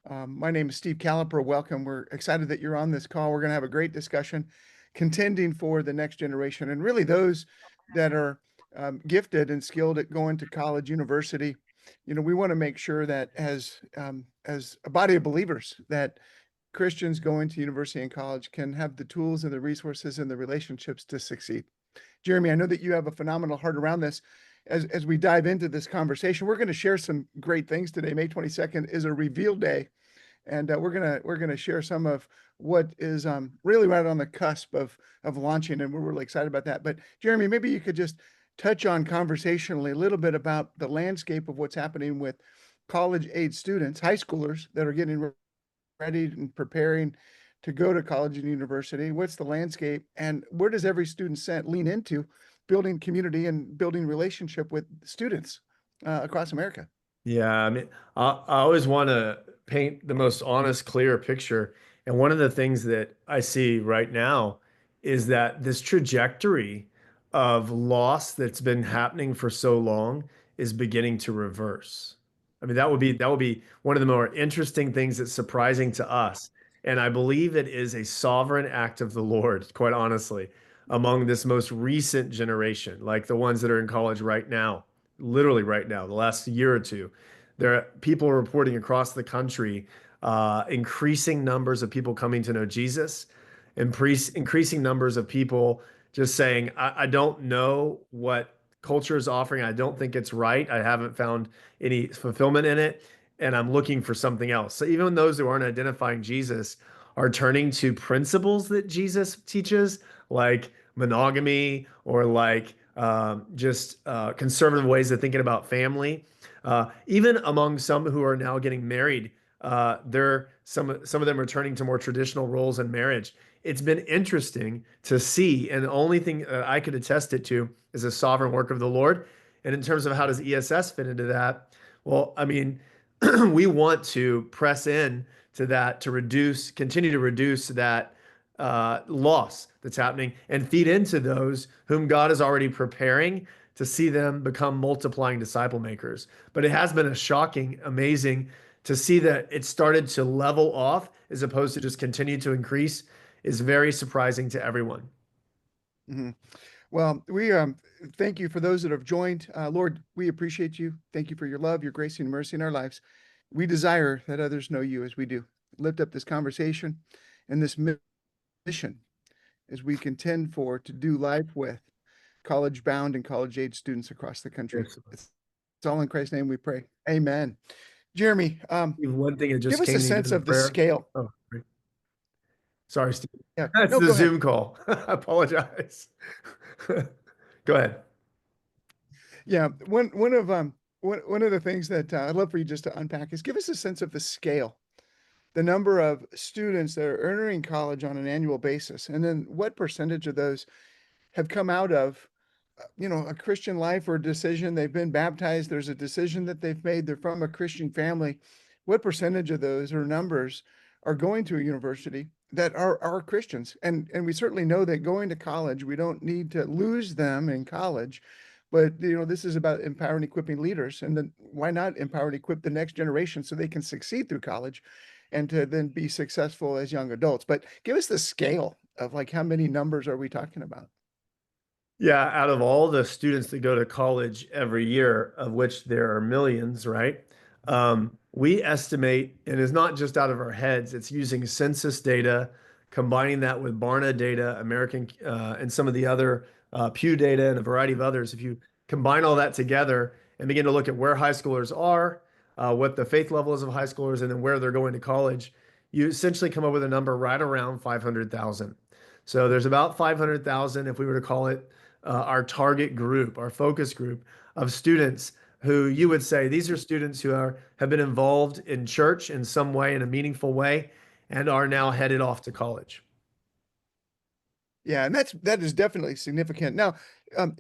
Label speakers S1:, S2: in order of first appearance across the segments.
S1: My name is Steve Caliper. Welcome. We're excited that you're on this call. We're going to have a great discussion contending for the next generation and really those that are gifted and skilled at going to college, university. We want to make sure that as a body of believers, that Christians going to university and college can have the tools and the resources and the relationships to succeed. Jeremy, I know that you have a phenomenal heart around this. As we dive into this conversation, we're going to share some great things today. May 22nd is a reveal day, and we're gonna share some of what is really right on the cusp of launching, and we're really excited about that. But Jeremy, maybe you could just touch on conversationally a little bit about the landscape of what's happening with college-age students, high schoolers that are getting ready and preparing to go to college and university. What's the landscape, and where does every student set lean into building community and building relationship with students across America?
S2: Yeah, I mean, I always want to paint the most honest, clear picture. And one of the things that I see right now is that this trajectory of loss that's been happening for so long is beginning to reverse. I mean, that would be one of the more interesting things that's surprising to us. And I believe it is a sovereign act of the Lord, quite honestly, among this most recent generation, like the ones that are in college right now, literally right now, the last year or two. There are people reporting across the country, increasing numbers of people coming to know Jesus, increasing numbers of people just saying, I don't know what culture is offering. I don't think it's right. I haven't found any fulfillment in it, and I'm looking for something else. So even those who aren't identifying Jesus are turning to principles that Jesus teaches, like monogamy or like just conservative ways of thinking about family. Even among some who are now getting married, they're some of them are turning to more traditional roles in marriage. It's been interesting to see, and the only thing I could attest it to is a sovereign work of the Lord. And in terms of how does ESS fit into that? Well, I mean, we want to press in to that to continue to reduce that loss that's happening and feed into those whom God is already preparing to see them become multiplying disciple makers. But it has been a shocking, amazing to see that it started to level off as opposed to just continue to increase is very surprising to everyone.
S1: Mhm. Well, we thank you for those that have joined. Lord, we appreciate you. Thank you for your love, your grace, and mercy in our lives. We desire that others know you as we do. Lift up this conversation and this mission as we contend for to do life with college bound and college age students across the country.
S2: Yes.
S1: It's all in Christ's name we pray. Amen. Jeremy,
S2: One thing that
S1: give
S2: just
S1: us a
S2: came to me
S1: sense
S2: during the
S1: of the
S2: prayer.
S1: scale.
S2: Oh, great. Sorry, Steve.
S1: Yeah,
S2: That's
S1: no,
S2: the
S1: go ahead.
S2: Zoom call. I apologize. Go ahead.
S1: Yeah, one of the things that I'd love for you just to unpack is give us a sense of the scale, the number of students that are entering college on an annual basis, and then what percentage of those have come out of, a Christian life or a decision. They've been baptized. There's a decision that they've made. They're from a Christian family. What percentage of those or numbers are going to a university that are Christians? And we certainly know that going to college, we don't need to lose them in college. But this is about empowering, equipping leaders, and then why not empower and equip the next generation so they can succeed through college, and to then be successful as young adults. But give us the scale of like how many numbers are we talking about?
S2: Yeah, out of all the students that go to college every year, of which there are millions, right? We estimate, and it's not just out of our heads, it's using census data, combining that with Barna data, American, and some of the other Pew data and a variety of others. If you combine all that together and begin to look at where high schoolers are, what the faith level is of high schoolers, and then where they're going to college, you essentially come up with a number right around 500,000. So there's about 500,000, if we were to call it our target group, our focus group of students who you would say these are students who have been involved in church in some way, in a meaningful way, and are now headed off to college.
S1: Yeah, and that is definitely significant. Now,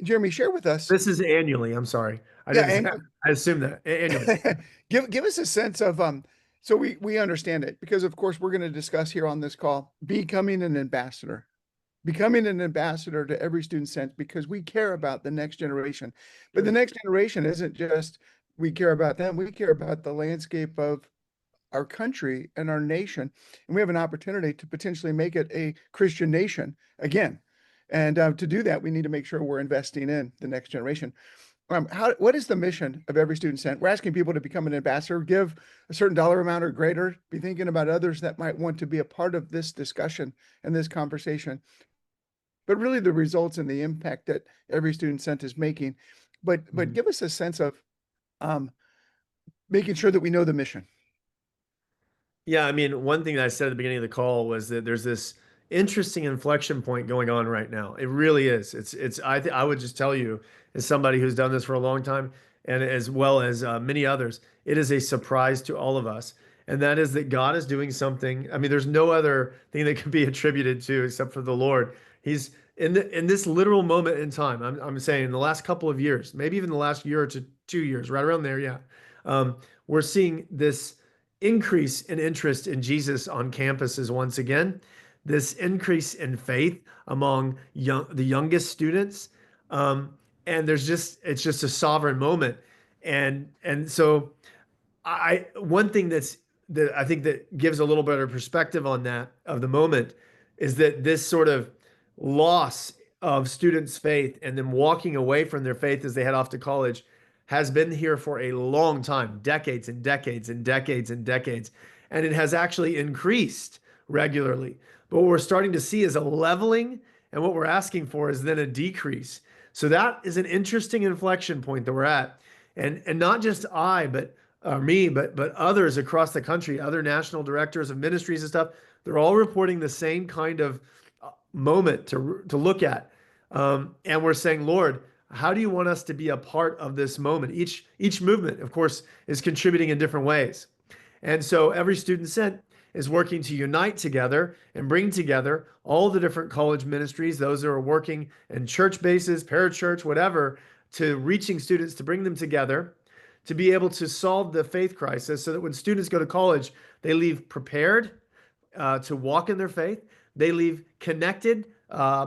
S1: Jeremy, share with us.
S2: This is annually. I'm sorry. I
S1: Yeah,
S2: didn't say, I assumed that annually.
S1: give us a sense of so we understand it because of course we're going to discuss here on this call becoming an ambassador to every student sense because we care about the next generation. But the
S2: Sure.
S1: next generation isn't just we care about them, we care about the landscape of our country and our nation, and we have an opportunity to potentially make it a Christian nation again. And to do that, we need to make sure we're investing in the next generation. What is the mission of every student sent? We're asking people to become an ambassador, give a certain dollar amount or greater, be thinking about others that might want to be a part of this discussion and this conversation, but really the results and the impact that every student sent is making. But
S2: Mhm.
S1: give us a sense of um, making sure that we know the mission.
S2: Yeah, I mean, one thing that I said at the beginning of the call was that there's this interesting inflection point going on right now. It really is. I would just tell you, as somebody who's done this for a long time, and as well as many others, it is a surprise to all of us. And that is that God is doing something. I mean, there's no other thing that can be attributed to except for the Lord. He's in this literal moment in time. I'm saying in the last couple of years, maybe even the last year to 2 years, right around there. Yeah, um, we're seeing this increase in interest in Jesus on campuses once again, this increase in faith among the youngest students. And it's just a sovereign moment. And so one thing that I think that gives a little better perspective on that of the moment is that this sort of loss of students' faith and them walking away from their faith as they head off to college has been here for a long time, decades and decades and decades and decades, and it has actually increased regularly. But what we're starting to see is a leveling, and what we're asking for is then a decrease. So that is an interesting inflection point that we're at, and not just me, but others across the country, other national directors of ministries and stuff, they're all reporting the same kind of moment to look at. And we're saying, Lord, how do you want us to be a part of this moment? Each movement, of course, is contributing in different ways. And so every student sent is working to unite together and bring together all the different college ministries, those that are working in church bases, parachurch, whatever, to reaching students to bring them together to be able to solve the faith crisis so that when students go to college, they leave prepared to walk in their faith. They leave connected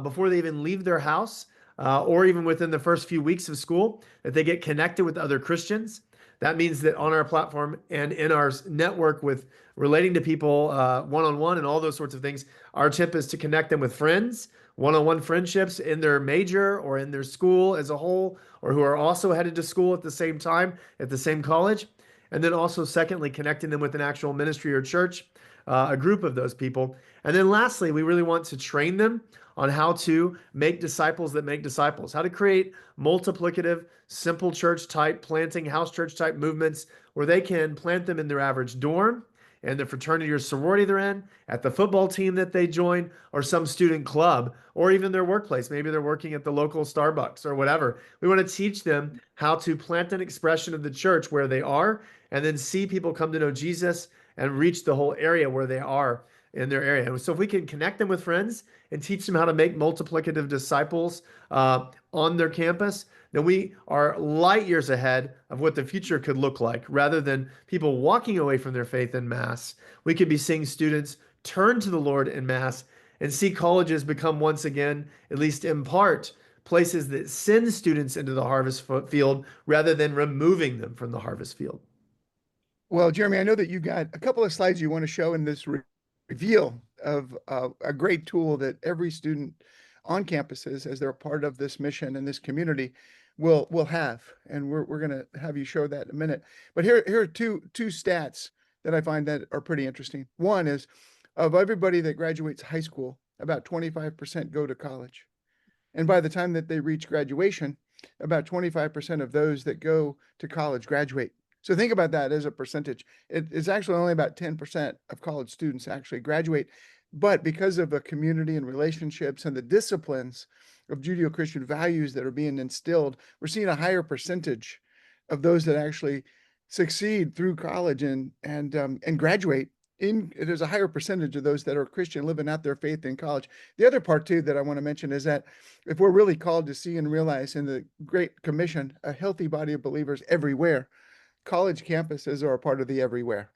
S2: before they even leave their house, or even within the first few weeks of school, that they get connected with other Christians. That means that on our platform and in our network with relating to people one on one and all those sorts of things, our tip is to connect them with friends, one on one friendships in their major or in their school as a whole, or who are also headed to school at the same time at the same college. And then also, secondly, connecting them with an actual ministry or church, a group of those people. And then lastly, we really want to train them on how to make disciples that make disciples, how to create multiplicative, simple church type, planting house church type movements where they can plant them in their average dorm and the fraternity or sorority they're in, at the football team that they join, or some student club, or even their workplace. Maybe they're working at the local Starbucks or whatever. We want to teach them how to plant an expression of the church where they are and then see people come to know Jesus and reach the whole area where they are in their area. And so if we can connect them with friends and teach them how to make multiplicative disciples on their campus, then we are light years ahead of what the future could look like. Rather than people walking away from their faith in mass, we could be seeing students turn to the Lord in mass and see colleges become once again, at least in part, places that send students into the harvest field rather than removing them from the harvest field.
S1: Well, Jeremy, I know that you got a couple of slides you want to show in this reveal of a great tool that every student on campuses, as they're a part of this mission and this community, will have. And we're going to have you show that in a minute. But here are two stats that I find that are pretty interesting. One is of everybody that graduates high school, about 25% go to college. And by the time that they reach graduation, about 25% of those that go to college graduate. So think about that as a percentage. It is actually only about 10% of college students actually graduate. But because of the community and relationships and the disciplines of Judeo-Christian values that are being instilled, we're seeing a higher percentage of those that actually succeed through college and graduate. There's a higher percentage of those that are Christian living out their faith in college. The other part too that I want to mention is that if we're really called to see and realize in the Great Commission a healthy body of believers everywhere, college campuses are a part of the everywhere.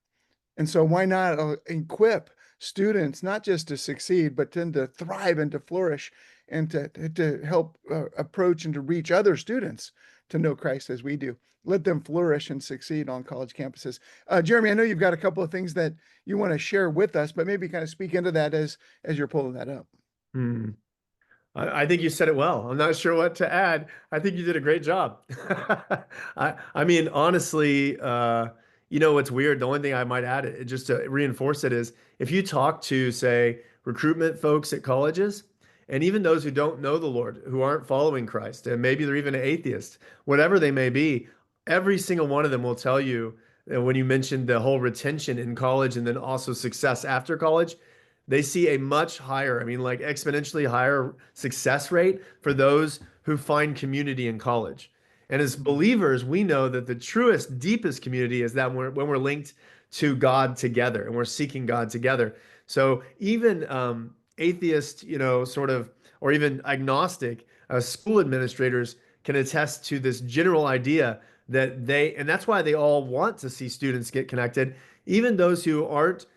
S1: And so why not equip students not just to succeed, but then to thrive and to flourish and to help approach and to reach other students to know Christ as we do. Let them flourish and succeed on college campuses. Jeremy, I know you've got a couple of things that you want to share with us, but maybe kind of speak into that as you're pulling that up.
S2: Hmm. I think you said it well. I'm not sure what to add. I think you did a great job. I mean, honestly, what's weird? The only thing I might add, just to reinforce it, is if you talk to, say, recruitment folks at colleges, and even those who don't know the Lord, who aren't following Christ, and maybe they're even an atheist, whatever they may be, every single one of them will tell you that when you mentioned the whole retention in college and then also success after college, they see a much higher, I mean, like exponentially higher success rate for those who find community in college. And as believers, we know that the truest, deepest community is that when we're linked to God together and we're seeking God together. So even atheist, sort of, or even agnostic school administrators can attest to this general idea that and that's why they all want to see students get connected, even those who aren't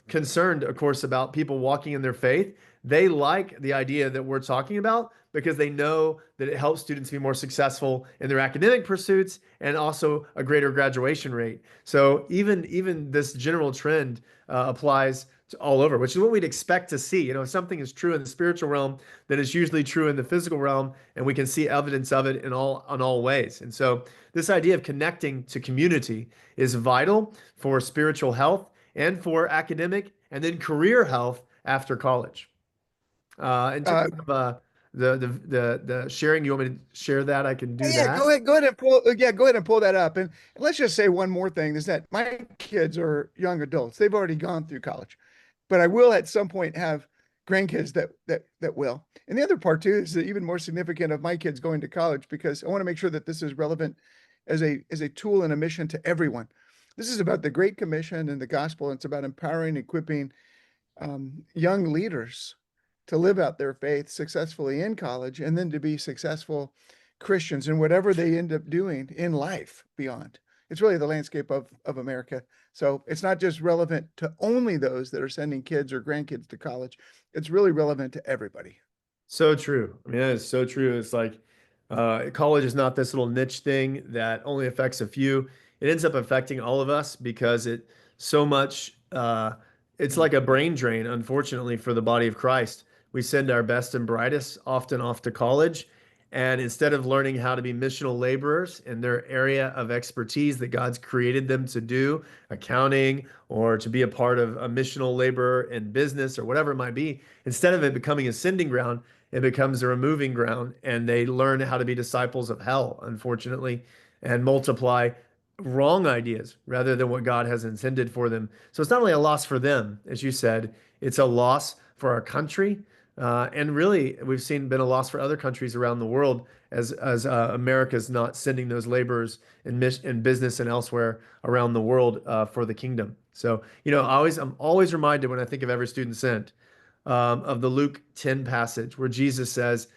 S2: concerned, of course, about people walking in their faith. They like the idea that we're talking about because they know that it helps students be more successful in their academic pursuits and also a greater graduation rate. So even this general trend applies to all over, which is what we'd expect to see. If something is true in the spiritual realm, then it's usually true in the physical realm, and we can see evidence of it in all ways. And so this idea of connecting to community is vital for spiritual health and for academic and then career health after college. In terms
S1: Uh,
S2: of the sharing, you want me to share that? I can do
S1: Yeah,
S2: that.
S1: go ahead and pull. Yeah, go ahead and pull that up. And let's just say one more thing is that my kids are young adults. They've already gone through college, but I will at some point have grandkids that will. And the other part too is that even more significant of my kids going to college because I want to make sure that this is relevant as a tool and a mission to everyone. This is about the Great Commission and the gospel. And it's about empowering, equipping young leaders to live out their faith successfully in college and then to be successful Christians in whatever they end up doing in life beyond. It's really the landscape of America. So it's not just relevant to only those that are sending kids or grandkids to college. It's really relevant to everybody.
S2: So true. I mean, that is so true. It's like college is not this little niche thing that only affects a few. It ends up affecting all of us because it so much, it's like a brain drain, unfortunately, for the body of Christ. We send our best and brightest often off to college. And instead of learning how to be missional laborers in their area of expertise that God's created them to do, accounting, or to be a part of a missional laborer in business or whatever it might be, instead of it becoming a sending ground, it becomes a removing ground, and they learn how to be disciples of hell, unfortunately, and multiply wrong ideas rather than what God has intended for them. So it's not only a loss for them, as you said, it's a loss for our country. And really, we've seen been a loss for other countries around the world as America's not sending those laborers in business and elsewhere around the world for the kingdom. So, I'm always reminded when I think of every student sent of the Luke 10 passage where Jesus says,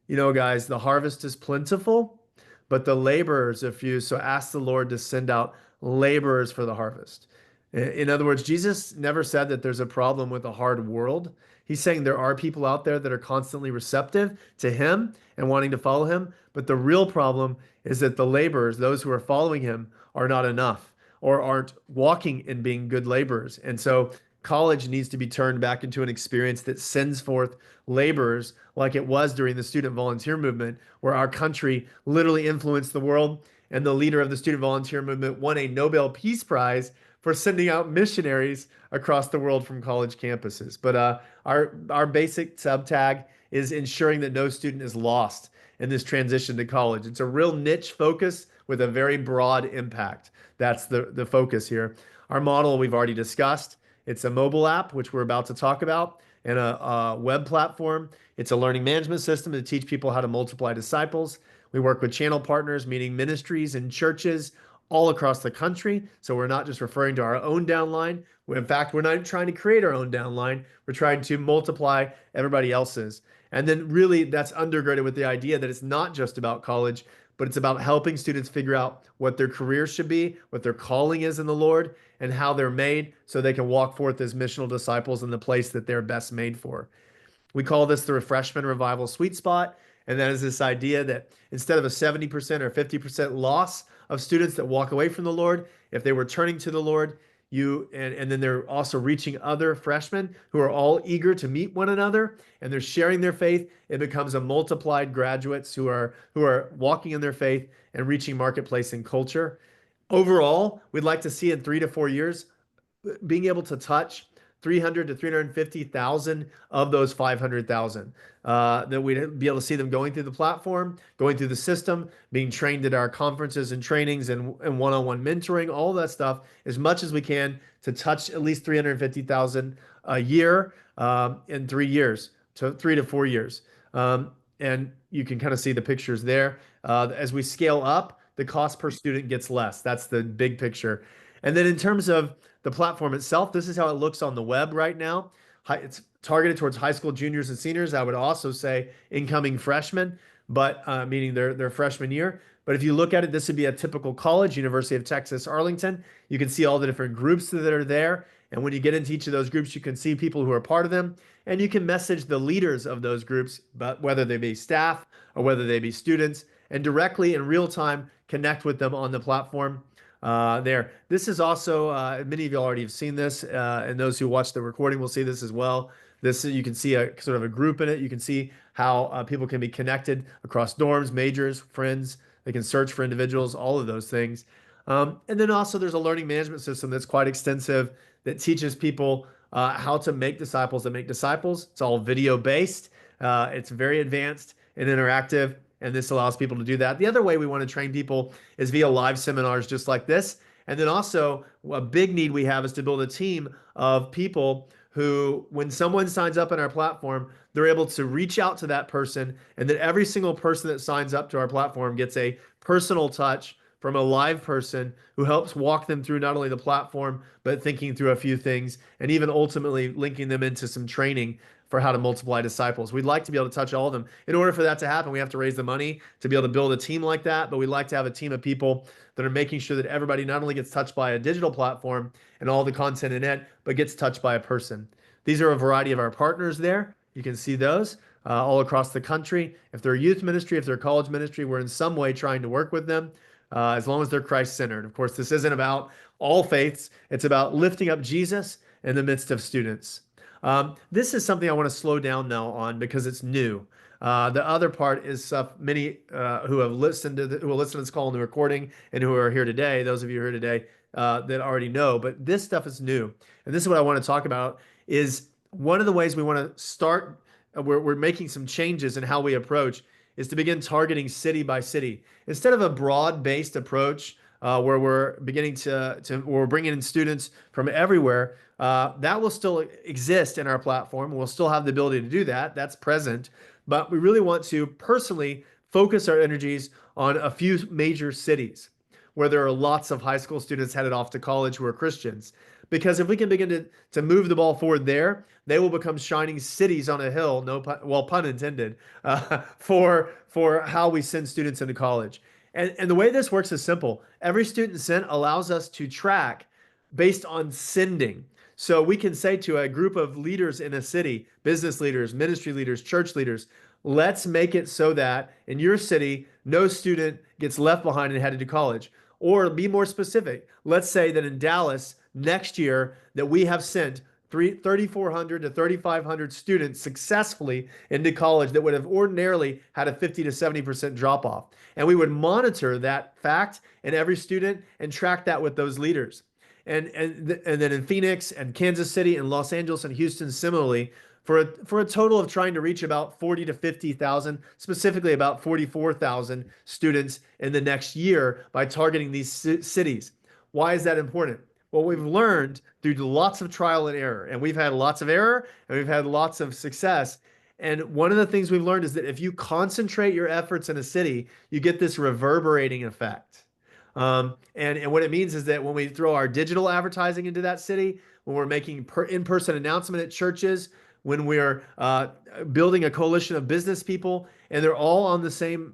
S2: guys, the harvest is plentiful, but the laborers are few. So ask the Lord to send out laborers for the harvest. In other words, Jesus never said that there's a problem with a hard world. He's saying there are people out there that are constantly receptive to him and wanting to follow him. But the real problem is that the laborers, those who are following him, are not enough or aren't walking in being good laborers. And so college needs to be turned back into an experience that sends forth laborers like it was during the student volunteer movement, where our country literally influenced the world. And the leader of the student volunteer movement won a Nobel Peace Prize for sending out missionaries across the world from college campuses. But our basic subtag is ensuring that no student is lost in this transition to college. It's a real niche focus with a very broad impact. That's the focus here. Our model we've already discussed. It's a mobile app, which we're about to talk about, and a web platform. It's a learning management system to teach people how to multiply disciples. We work with channel partners, meaning ministries and churches all across the country. So we're not just referring to our own downline. In fact, we're not trying to create our own downline. We're trying to multiply everybody else's. And then really that's undergirded with the idea that it's not just about college, but it's about helping students figure out what their career should be, what their calling is in the Lord, and how they're made so they can walk forth as missional disciples in the place that they're best made for. We call this the refreshment revival sweet spot. And that is this idea that instead of a 70% or 50% loss of students that walk away from the Lord, if they were turning to the Lord, and then they're also reaching other freshmen who are all eager to meet one another and they're sharing their faith, it becomes a multiplied graduates who are walking in their faith and reaching marketplace and culture. Overall, we'd like to see in 3 to 4 years being able to touch 300 to 350,000 of those 500,000. That we'd be able to see them going through the platform, going through the system, being trained at our conferences and trainings and one-on-one mentoring, all that stuff, as much as we can to touch at least 350,000 a year in 3 years, to 3 to 4 years. And you can kind of see the pictures there. As we scale up, the cost per student gets less. That's the big picture. And then in terms of the platform itself, this is how it looks on the web right now. It's targeted towards high school juniors and seniors. I would also say incoming freshmen, but meaning their freshman year. But if you look at it, this would be a typical college, University of Texas, Arlington. You can see all the different groups that are there. And when you get into each of those groups, you can see people who are part of them. And you can message the leaders of those groups, but whether they be staff or whether they be students, and directly in real time connect with them on the platform there. This is also, many of you already have seen this, and those who watch the recording will see this as well. This, you can see a sort of a group in it. You can see how people can be connected across dorms, majors, friends. They can search for individuals, all of those things. And then also there's a learning management system that's quite extensive that teaches people how to make disciples that make disciples. It's all video based. It's very advanced and interactive, and this allows people to do that. The other way we want to train people is via live seminars just like this. And then also a big need we have is to build a team of people who, when someone signs up on our platform, they're able to reach out to that person, and that every single person that signs up to our platform gets a personal touch from a live person who helps walk them through not only the platform, but thinking through a few things and even ultimately linking them into some training for how to multiply disciples. We'd like to be able to touch all of them. In order for that to happen, we have to raise the money to be able to build a team like that, but we'd like to have a team of people that are making sure that everybody not only gets touched by a digital platform and all the content in it, but gets touched by a person. These are a variety of our partners there. You can see those all across the country. If they're youth ministry, if they're college ministry, we're in some way trying to work with them. As long as they're Christ-centered. Of course, this isn't about all faiths. It's about lifting up Jesus in the midst of students. This is something I want to slow down now on because it's new. The other part is stuff many who will listen to this call in the recording and who are here today, those of you who are here today that already know, but this stuff is new. And this is what I want to talk about is one of the ways we want to start, we're making some changes in how we approach is to begin targeting city by city. Instead of a broad-based approach where we're beginning we're bringing in students from everywhere, that will still exist in our platform. We'll still have the ability to do that. That's present. But we really want to personally focus our energies on a few major cities where there are lots of high school students headed off to college who are Christians. Because if we can begin to move the ball forward there, they will become shining cities on a hill, no pun, well, pun intended, for how we send students into college. And the way this works is simple. Every student sent allows us to track based on sending. So we can say to a group of leaders in a city, business leaders, ministry leaders, church leaders, let's make it so that in your city, no student gets left behind and headed to college. Or be more specific, let's say that in Dallas next year that we have sent 3,400 to 3,500 students successfully into college that would have ordinarily had a 50 to 70% drop off. And we would monitor that fact in every student and track that with those leaders. And then in Phoenix and Kansas City and Los Angeles and Houston similarly, for a total of trying to reach about 40 to 50,000, specifically about 44,000 students in the next year by targeting these cities. Why is that important? Well, we've learned through lots of trial and error, and we've had lots of error and we've had lots of success. And one of the things we've learned is that if you concentrate your efforts in a city, you get this reverberating effect. And what it means is that when we throw our digital advertising into that city, when we're making in-person announcement at churches, when we're building a coalition of business people, and they're all on the same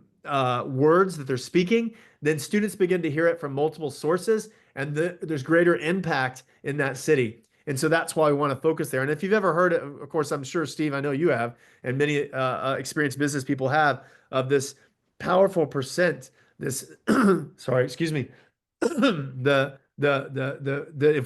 S2: words that they're speaking, then students begin to hear it from multiple sources, and there's greater impact in that city. And so that's why we want to focus there. And if you've ever heard, of course, I'm sure, Steve, I know you have, and many experienced business people have, of this powerful percent, this, sorry, excuse me, if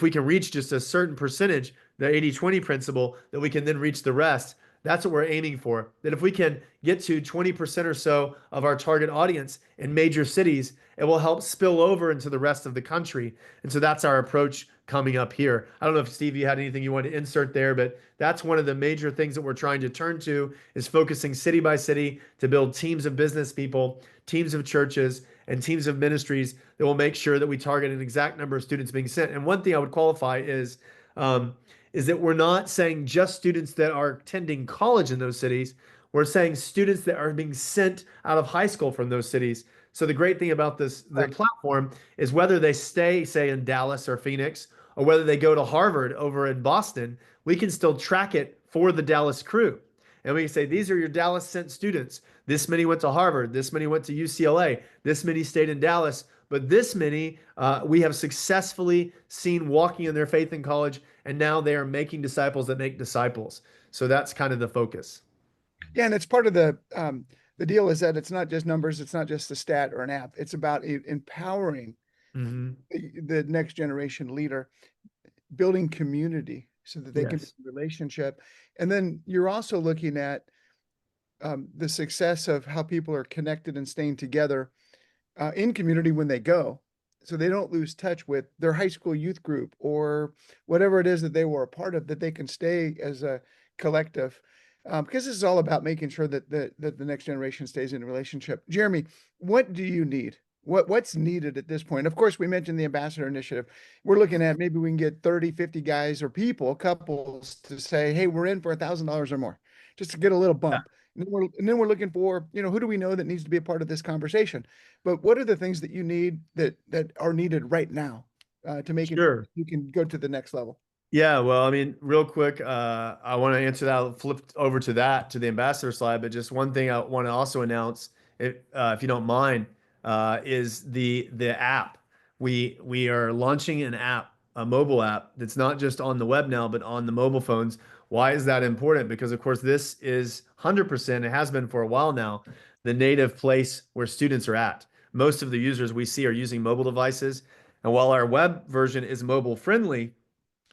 S2: we can reach just a certain percentage, the 80-20 principle, that we can then reach the rest. That's what we're aiming for. That if we can get to 20% or so of our target audience in major cities, it will help spill over into the rest of the country. And so that's our approach coming up here. I don't know if Steve, you had anything you want to insert there, but that's one of the major things that we're trying to turn to, is focusing city by city to build teams of business people, teams of churches, and teams of ministries that will make sure that we target an exact number of students being sent. And one thing I would qualify um, is that we're not saying just students that are attending college in those cities. We're saying students that are being sent out of high school from those cities. So the great thing about the
S1: Right.
S2: platform is whether they stay, say, in Dallas or Phoenix, or whether they go to Harvard over in Boston, we can still track it for the Dallas crew. And we can say, these are your Dallas sent students. This many went to Harvard. This many went to UCLA. This many stayed in Dallas. But this many we have successfully seen walking in their faith in college, and now they are making disciples that make disciples. So that's kind of the focus.
S1: Yeah, and it's part of the deal is that it's not just numbers, it's not just a stat or an app. It's about empowering
S2: Hmm.
S1: the next generation leader, building community so that they can be
S2: Yes.
S1: in relationship. And then you're also looking at the success of how people are connected and staying together in community when they go, so they don't lose touch with their high school youth group or whatever it is that they were a part of, that they can stay as a collective. Because this is all about making sure that the next generation stays in a relationship. Jeremy, what do you need? What's needed at this point? Of course, we mentioned the ambassador initiative. We're looking at maybe we can get 30, 50 guys or people, couples, to say, hey, we're in for $1,000 or more, just to get a little bump. And then we're looking for, who do we know that needs to be a part of this conversation? But what are the things that you need that are needed right now to make it
S2: Sure.
S1: you can go to the next level?
S2: Yeah, well, I mean, real quick, I want to answer that. I'll flip over to that, to the ambassador slide. But just one thing I want to also announce, if you don't mind, is the app. We are launching an app, a mobile app that's not just on the web now, but on the mobile phones. Why is that important? Because of course, this is 100%. It has been for a while now, the native place where students are at. Most of the users we see are using mobile devices, and while our web version is mobile friendly,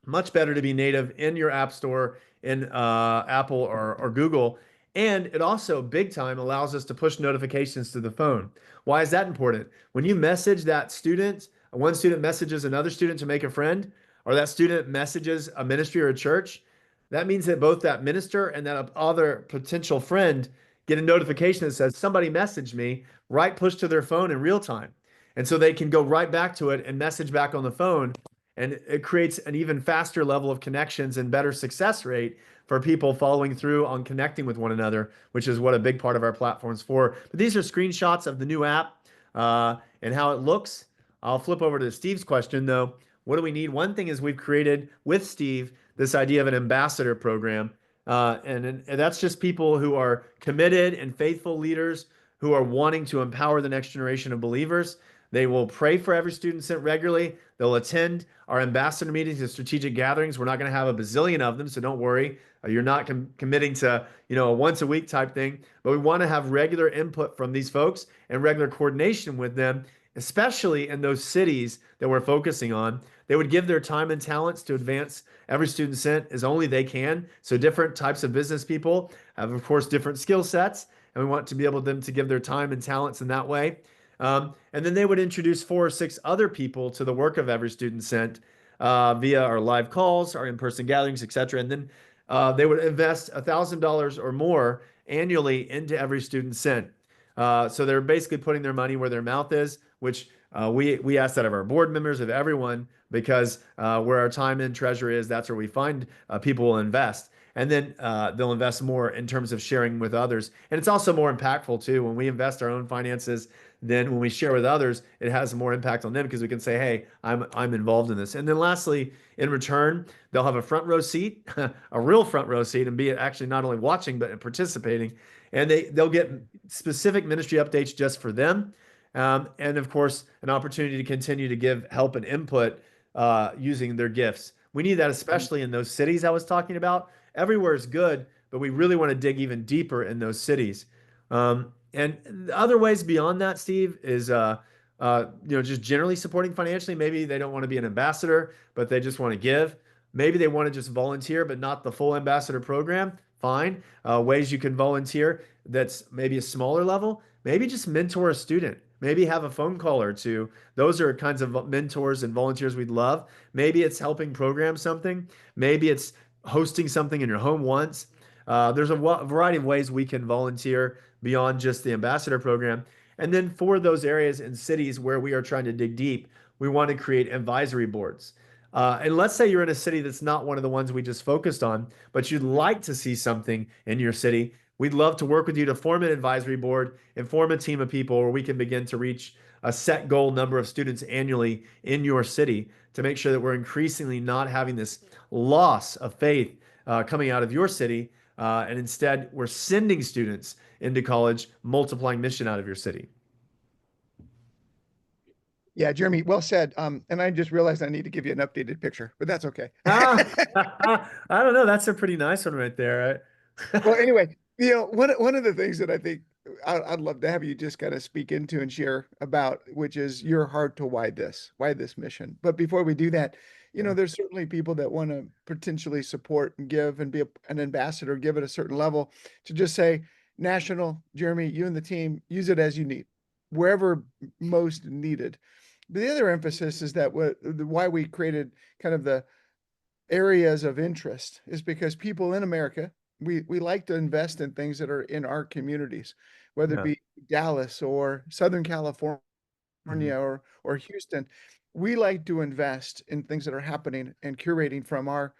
S2: much better to be native in your app store in Apple or Google. And it also, big time, allows us to push notifications to the phone. Why is that important? When you message that student, one student messages another student to make a friend, or that student messages a ministry or a church, that means that both that minister and that other potential friend get a notification that says, somebody messaged me, right push to their phone in real time. And so they can go right back to it and message back on the phone, and it creates an even faster level of connections and better success rate for people following through on connecting with one another, which is what a big part of our platform is for. But these are screenshots of the new app and how it looks. I'll flip over to Steve's question, though. What do we need? One thing is we've created with Steve this idea of an ambassador program. And that's just people who are committed and faithful leaders who are wanting to empower the next generation of believers. They will pray for every student sent regularly. They'll attend our ambassador meetings and strategic gatherings. We're not going to have a bazillion of them, so don't worry. You're not committing to, a once a week type thing, but we want to have regular input from these folks and regular coordination with them, especially in those cities that we're focusing on. They would give their time and talents to advance every student sent as only they can. So different types of business people have, of course, different skill sets, and we want to be able them to give their time and talents in that way. And then they would introduce 4 or 6 other people to the work of every student sent via our live calls, our in-person gatherings, etc. And then they would invest $1,000 or more annually into every student sent. So they're basically putting their money where their mouth is, which we ask that of our board members, of everyone, because where our time and treasure is, that's where we find people will invest. And then they'll invest more in terms of sharing with others. And it's also more impactful too. When we invest our own finances, then when we share with others, it has more impact on them because we can say, hey, I'm involved in this. And then lastly, in return, they'll have a front row seat, a real front row seat, and be actually not only watching, but participating. And they'll get specific ministry updates just for them. And of course, an opportunity to continue to give help and input using their gifts. We need that
S1: Mhm.
S2: especially in those cities I was talking about. Everywhere is good, but we really want to dig even deeper in those cities. And the other ways beyond that, Steve, is just generally supporting financially. Maybe they don't want to be an ambassador, but they just want to give. Maybe they want to just volunteer, but not the full ambassador program. Fine. Ways you can volunteer that's maybe a smaller level. Maybe just mentor a student. Maybe have a phone call or two. Those are kinds of mentors and volunteers we'd love. Maybe it's helping program something. Maybe it's hosting something in your home once. There's a variety of ways we can volunteer beyond just the ambassador program. And then for those areas and cities where we are trying to dig deep, we want to create advisory boards. And let's say you're in a city that's not one of the ones we just focused on, but you'd like to see something in your city. We'd love to work with you to form an advisory board and form a team of people where we can begin to reach a set goal number of students annually in your city to make sure that we're increasingly not having this loss of faith coming out of your city. And instead, we're sending students into college, multiplying mission out of your city.
S1: Yeah, Jeremy, well said. And I just realized I need to give you an updated picture, but that's okay.
S2: Ah, I don't know. That's a pretty nice one right there.
S1: Well,
S2: Right?
S1: anyway, one of the things that I think I'd love to have you just kind of speak into and share about, which is your heart to why this mission. But before we do that,
S2: Yeah.
S1: there's certainly people that want to potentially support and give and be an ambassador, give it a certain level to just say, national, Jeremy, you and the team, use it as you need, wherever most needed. But the other emphasis is that why we created kind of the areas of interest is because people in America, we like to invest in things that are in our communities, whether it
S2: Yeah.
S1: be Dallas or Southern California
S2: Mhm.
S1: or Houston. We like to invest in things that are happening and curating from our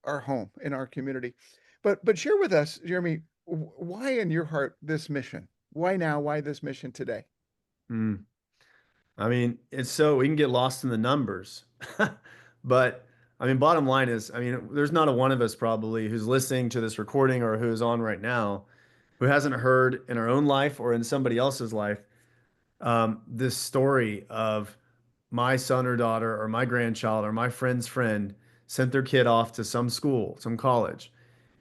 S1: home in our community. But share with us, Jeremy, why in your heart this mission? Why now? Why this mission today?
S2: Mm. I mean, it's so we can get lost in the numbers. But I mean, bottom line is, I mean, there's not a one of us probably who's listening to this recording or who's on right now who hasn't heard in our own life or in somebody else's life this story of my son or daughter or my grandchild or my friend's friend sent their kid off to some school, some college,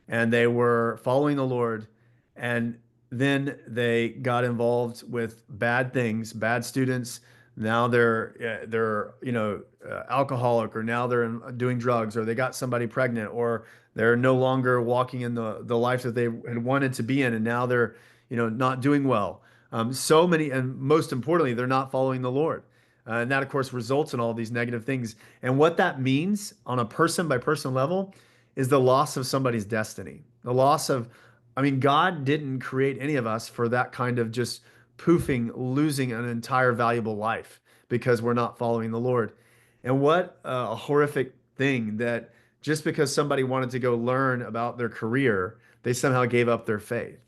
S2: and they were following the Lord, and then they got involved with bad things, bad students. Now they're alcoholic, or now they're doing drugs, or they got somebody pregnant, or they're no longer walking in the life that they had wanted to be in, and now they're not doing well. So many, and most importantly, they're not following the Lord. And that, of course, results in all these negative things. And what that means on a person by person level is the loss of somebody's destiny. The loss of, I mean, God didn't create any of us for that kind of just poofing, losing an entire valuable life because we're not following the Lord. And what a horrific thing that just because somebody wanted to go learn about their career, they somehow gave up their faith.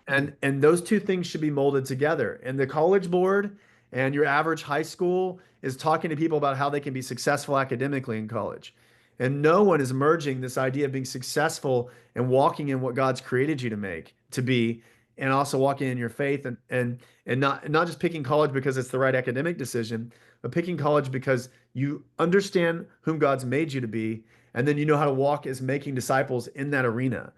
S2: And those two things should be molded together. And the college board and your average high school is talking to people about how they can be successful academically in college. And no one is merging this idea of being successful and walking in what God's created you to be, and also walking in your faith and not just picking college because it's the right academic decision, but picking college because you understand whom God's made you to be, and then you know how to walk as making disciples in that arena.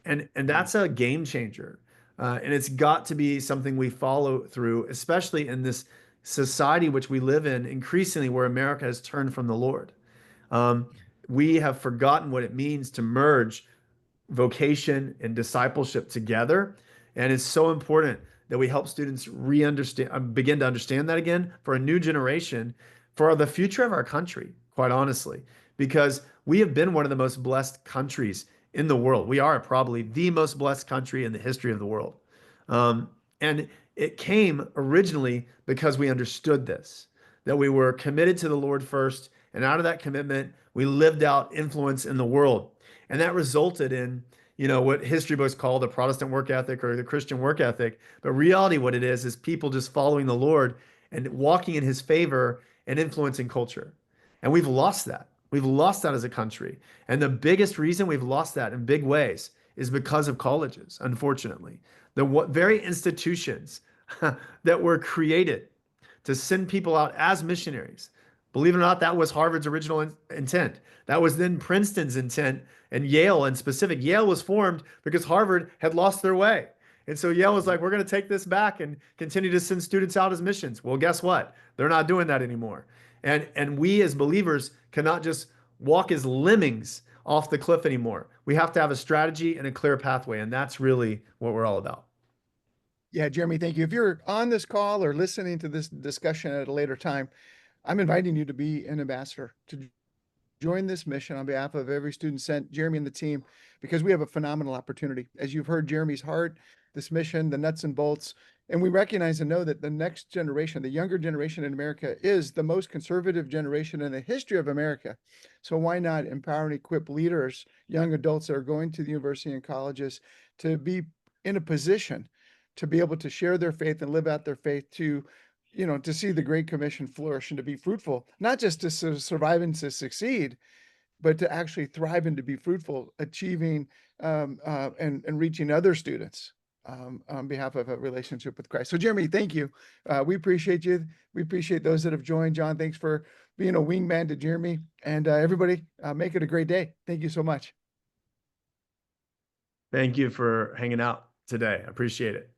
S2: And that's a game changer. And it's got to be something we follow through, especially in this society which we live in, increasingly where America has turned from the Lord. Um, we have forgotten what it means to merge vocation and discipleship together. And it's so important that we help students re-understand, begin to understand that again for a new generation, for the future of our country, quite honestly, because we have been one of the most blessed countries in the world. We are probably the most blessed country in the history of the world. And it came originally because we understood this, that we were committed to the Lord first. And out of that commitment, we lived out influence in the world. And that resulted in, what history books call the Protestant work ethic or the Christian work ethic. But reality, what it is people just following the Lord and walking in his favor and influencing culture. And we've lost that. We've lost that as a country. And the biggest reason we've lost that in big ways is because of colleges, unfortunately. The very institutions that were created to send people out as missionaries, Believe it or not, that was Harvard's original intent. That was then Princeton's intent, and Yale in specific. Yale was formed because Harvard had lost their way. And so Yale was like, we're going to take this back and continue to send students out as missions. Well, guess what? They're not doing that anymore. And we as believers cannot just walk as lemmings off the cliff anymore. We have to have a strategy and a clear pathway. And that's really what we're all about.
S1: Yeah, Jeremy, thank you. If you're on this call or listening to this discussion at a later time, I'm inviting you to be an ambassador, to join this mission on behalf of every student sent, Jeremy and the team, because we have a phenomenal opportunity. As you've heard Jeremy's heart, this mission, the nuts and bolts, and we recognize and know that the next generation, the younger generation in America, is the most conservative generation in the history of America. So why not empower and equip leaders, young adults that are going to the university and colleges, to be in a position to be able to share their faith and live out their faith, to to see the Great Commission flourish and to be fruitful, not just to survive and to succeed, but to actually thrive and to be fruitful, achieving and reaching other students on behalf of a relationship with Christ. So, Jeremy, thank you. We appreciate you. We appreciate those that have joined. John, thanks for being a wingman to Jeremy. And everybody, make it a great day. Thank you so much.
S2: Thank you for hanging out today. I appreciate it.